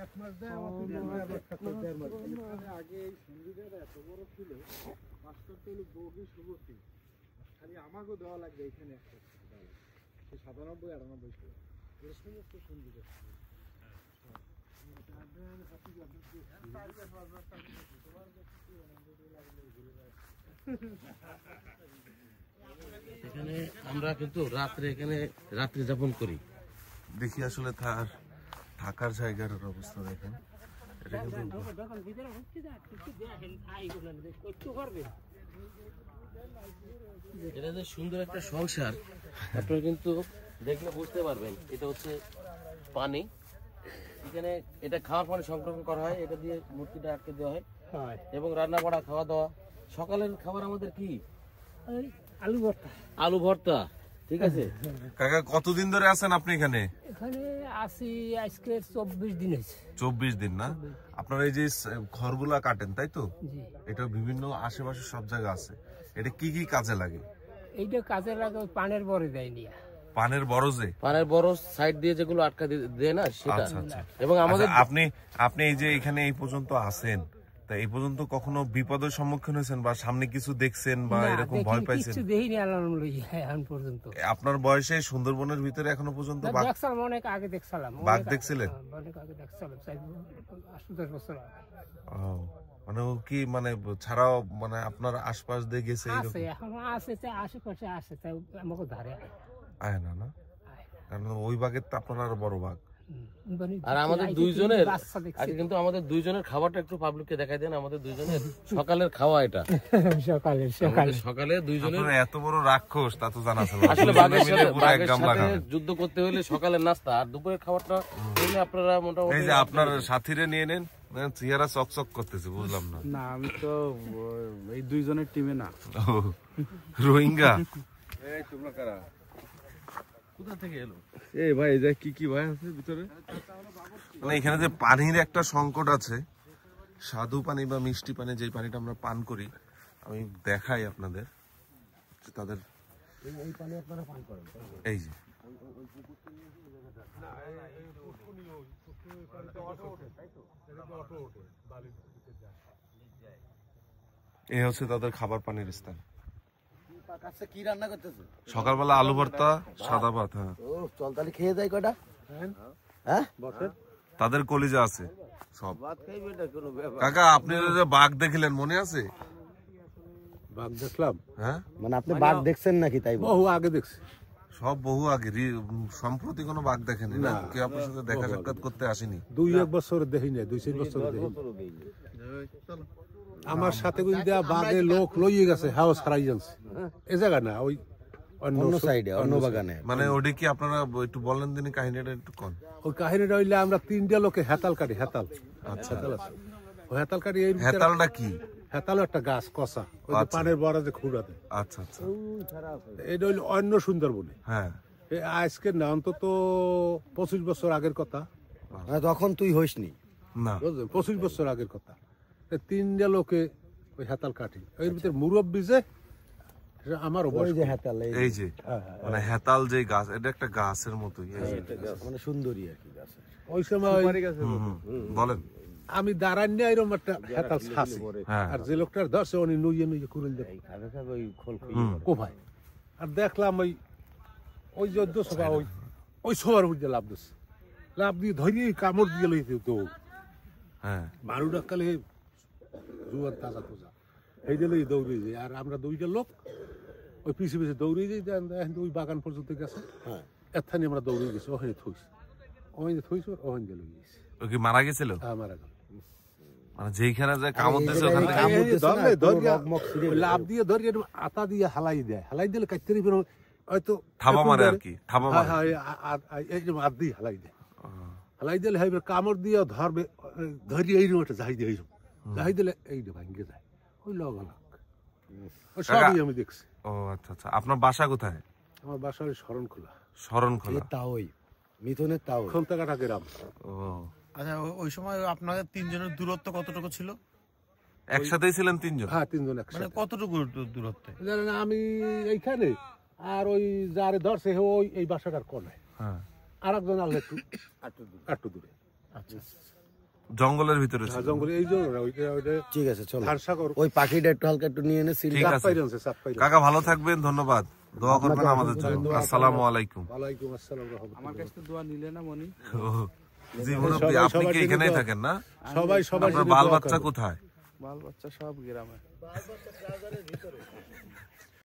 এক মাস দেয় আগে এই সন্ধিটা এত বড় ছিল, মাস্টার তো হলো বগি শুভতি, খালি আমাকেও দেওয়া লাগবে এখানে একটা 97-98 ছিল এই সমস্ত সন্ধিটা। এখানে আমরা কিন্তু রাত্রে এখানে রাত্রি যাপন করি। দেখি আসলে তার থাকার জায়গার অবস্থা দেখেন। এটা কিন্তু এটা যে সুন্দর একটা সংসার আপনারা কিন্তু দেখলে বুঝতে পারবেন। এটা হচ্ছে পানি, এখানে এটা খাওয়ার পানি সংরক্ষণ করা হয়, এটা দিয়ে মূর্তিটা আটকে দেওয়া হয় এবং রান্না করা খাওয়া দাওয়া। সকালের খাবার আমাদের কি আলু ভর্তা, ঠিক আছে। কাকা কতদিন ধরে আছেন আপনি এখানে? এখানে আসি আজকে 24 দিন হয়েছে। 24 দিন না? আপনারা এই যে খড়গুলা কাটেন তাই তো? এটা বিভিন্ন আশেপাশে সব জায়গা আছে, এটা কি কি কাজে লাগে? এইটা কাজে লাগে পানের বড় দেয়নি, পানের বরজে, পানের বড় সাইড দিয়ে যেগুলো আটকা দেয় না সেটা। এবং আমাদের আপনি এই যে এখানে এই পর্যন্ত আছেন, তা এই পর্যন্ত কখনো বিপদের সম্মুখীন হয়েছেন বা সামনে কিছু দেখছেন বা এরকম ভয় পাইছেন? কিছু দেখিনি আলহামদুলিল্লাহ এখন পর্যন্ত। আপনার বয়সে সুন্দরবনের ভিতরে এখনো পর্যন্ত দেখছিলাম, অনেক আগে দেখছিলাম। বাঘ দেখছিলেন? অনেক আগে দেখছিলাম, 8-10 বছর আগে। মানে কি মানে ছাড়াও মানে আপনার আশপাশ দিয়ে গেছে? আছে এখনো আছে, আশেপাশে আছে, তাই আমাকে ধারে আয় না না, কারণ ওই বাঘের তো আপনার আরো বড় বাঘ। আর আমাদের দুইজনের আগে কিন্তু আমাদের দুইজনের খাবারটা একটু পাবলিককে দেখাই দেন। আমাদের দুইজনের সকালের খাওয়া এটা সকালে দুইজনের এত বড় রাক্ষস তা তো জানা ছিল। আসলে বাঘের সাথে যুদ্ধ করতে হলে সকালের নাস্তা আর দুপুরের খাবারটা হলে আপনারা মোটামুটি এই যে আপনার সাথীরে নিয়ে নেন, চেহারা চকচক করতেছে, বুঝলাম না। না আমি তো এই দুইজনের টিমে না। রোহিঙ্গা? এই তোমরা কারা? কোথা থেকে এলো? এই ভাই এই যে কি কি ভাই আছে ভিতরে? মানে এখানে যে পানির একটা সংকট আছে, স্বাদু পানি বা মিষ্টি পানি, যে পানিটা আমরা পান করি, আমি দেখাই আপনাদের তাদের এই পানি আপনারা পান করেন। এই যে এই হচ্ছে তাদের খাবার পানির স্থান। কি রান্না করতেছে? সকালবেলা আলু ভর্তা, সাদা ভাত। হ্যাঁ, চল তাহলে খেয়ে যাই কয়টা। হ্যাঁ, তাদের কলিজা আছে সব। কাকা আপনি যে বাঘ দেখলেন মনে আছে? বাঘ দেখলাম। হ্যাঁ, মানে আপনি বাঘ দেখছেন নাকি? তাই বহু আগে দেখছি। সব বহু আগে, সম্প্রতি কোনো বাঘ দেখেনি না? কেউ আপনার সাথে দেখা সাক্ষাৎ করতে আসেনি? 2-1 বছর দেখি নাই, 2-4 বছর দেখি। আমার সাথে বাঘে লোক লইয়ে গেছে, হাউস হারাই যাচ্ছে এ জায়গা না, ওই অন্য সাইডে, অন্য বাগানে। মানে ওটা কি আপনারা একটু বলেন দিন কাহিনীটা একটু কোন? ওই কাহিনীটা হইলে আমরা 3টা লোকে হেতাল কাটি, হেতাল। আচ্ছা, ওই হেতাল কাটি। এই হেতালটা কি? হেতাল একটা গাছ, কষা, ওই যে পানের বড়া যে খুঁড়াতে। আচ্ছা আচ্ছা, এটা হইলো অন্য সুন্দরবনে। হ্যাঁ, আজকে না অন্তত 25 বছর আগের কথা। তখন তুই হইসনি না, 25 বছর আগের কথা। 3টা লোকে ওই হেতাল কাটি, এর ভিতরে মুরব্বি যে আমারও বয়স। এই যে মানে হেতাল যে গাছ, এটা একটা গাছের মতোই, মানে সুন্দরী আর কি গাছ। ওই সময় বলেন আমি দাঁড়ান নিয়ে এরকম একটা হেতাল ছাছি, আর যে লোকটার ধরছে উনি নুইয়ে নুইয়ে কুড়িল দেয় কোভায়। আর দেখলাম ওই 14 সভা ওই সবার মধ্যে লাভ দিচ্ছে, লাভ দিয়ে ধরিয়ে কামড় দিয়ে লইতে তো। হ্যাঁ, মারু ডাকালে জুয়ার তাজা তোজা এই দিলে দৌড়ে যায়। আর আমরা 2টা লোক ওই পিছিয়ে পিছিয়ে দৌড়ে যাই, ওই বাগান পর্যন্ত গেছে। এখানে আমরা দৌড়ে গেছি, ওখানে থইছি, ওখানে থইছি, ওখানে গেল গেছি। ও কি মারা গেছিল? হ্যাঁ, মারা গেল। মানে যেখানে যে কামড় দিয়েছে ওখানে লাভ দিয়ে ধরিয়ে আতা দিয়ে হালাই দেয়, হালাই দিলে কাটতে হয়তো থাবা মারে আর কি, থাবা মারে। হাত দিয়ে হালাই দেয়, হালাই দিলে হয় কামড় দিয়ে ধরবে, ধরিয়ে এইরকম একটা যাই দিয়ে, এইরকম যাই দিলে এই ভাঙ্গে যায়। ওই লগালগ সবই আমি দেখছি। ও আচ্ছা আচ্ছা, আপনার বাসা কোথায়? আমার বাসা ওই শরণখোলা। শরণখোলা, তাওই মিথুনের তাও, খন্তাকাটা গ্রাম। ও আচ্ছা, ওই সময় আপনাদের 3 জনের দূরত্ব কতটুকু ছিল? একসাথেই ছিলেন 3 জন? হ্যাঁ, 3 জন মানে একসাথে। কতটুকু দূরত্বে? জানেন আমি এইখানে, আর ওই যারে ধরছে ওই এই বাসাটার কোনায়। হ্যাঁ, আর একজন আলো একটু দূরে। আচ্ছা, জঙ্গলের ভিতরে ছিল। জঙ্গলে এই জন্য না, ওইটা ওইটা ঠিক আছে চলো, ধারসাগর ওই পাখিটা একটু হালকা একটু নিয়ে এনে ঠিক আছে চাপ পাইলেন। কাকা, ভালো থাকবেন, ধন্যবাদ, দোয়া করবেন আমাদের জন্য। আসসালামু আলাইকুম। ওয়ালাইকুম আসসালাম রাহমাতুল্লাহ। আমার কাছে তো দোয়া নিলে না মনি। জি মুরব্বী, আপনি কি এখানেই থাকেন না? সবাই সবাই আপনার বাল বাচ্চা কোথায়? বাল বাচ্চা সব গ্রামে।